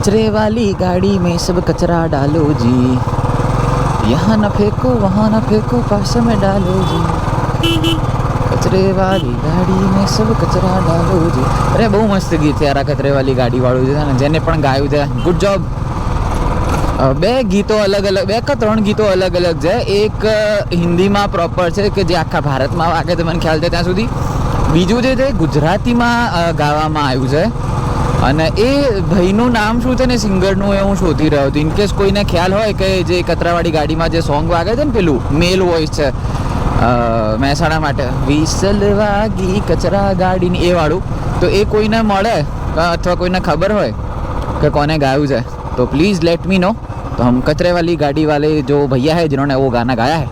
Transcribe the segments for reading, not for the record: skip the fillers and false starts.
कचरे वाली गाड़ी में सब कचरा डालो जी, यहाँ न फेंको वहाँ न फेंको पास में डालो जी, कचरे वाली गाड़ी में सब कचरा डालो जी. અરે બહુ મસ્ત ગીત છે યાર આ કચરે વાલી ગાડી વાળું છે ને, જેને પણ ગાયું છે ગુડ જોબ. બે ગીતો અલગ અલગ, બે કે ત્રણ ગીતો અલગ અલગ છે. એક હિન્દીમાં પ્રોપર છે કે જે આખા ભારતમાં વાગે છે મને ખ્યાલ છે ત્યાં સુધી. બીજું જે છે ગુજરાતીમાં ગાવામાં આવ્યું છે. અને એ ભાઈનું નામ શું છે ને સિંગરનું એ હું શોધી રહ્યો હતો. ઇનકેસ કોઈને ખ્યાલ હોય કે જે કચરાવાળી ગાડીમાં જે સોંગ વાગે છે ને પેલું મેલ વોઇસ છે મહેસાણા માટે, વિસલ વાગી કચરા ગાડીની એ વાળું, તો એ કોઈને મળે અથવા કોઈને ખબર હોય કે કોને ગાયું છે तो प्लीज़ लेट मी नो. तो हम कचरे वाली गाड़ी वाले जो भैया है जिन्होंने वो गाना गाया है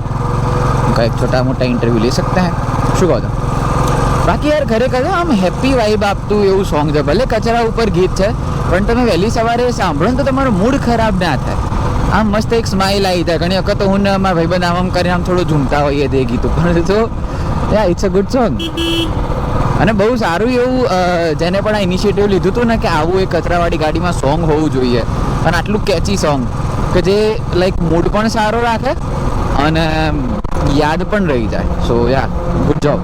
उनका एक छोटा मोटा इंटरव्यू ले सकते हैं. શું કહો છો? બાકી યાર ખરેખર આમ હેપી વાઇબ આપતું એવું સોંગ છે. ભલે કચરા ઉપર ગીત છે પણ તમે વહેલી સવારે સાંભળો ને તો તમારો મૂડ ખરાબ ના થાય. આમ મસ્ત એક સ્માઇલ આવી જાય. ઘણી વખત હું ને મારા ભાઈબંધ આમ કરીને આમ થોડું ઝૂમતા હોઈએ તે ગીત ઉપર. તો yeah it's a good song. અને બહુ સારું એવું જેને પણ આ ઇનિશિયેટિવ લીધું હતું ને કે આવું એક કચરાવાળી ગાડીમાં સોંગ હોવું જોઈએ, અને આટલું કેચી સોંગ કે જે લાઈક મૂડ પણ સારો રાખે અને યાદ પણ રહી જાય. સો યા ગુડ જોબ.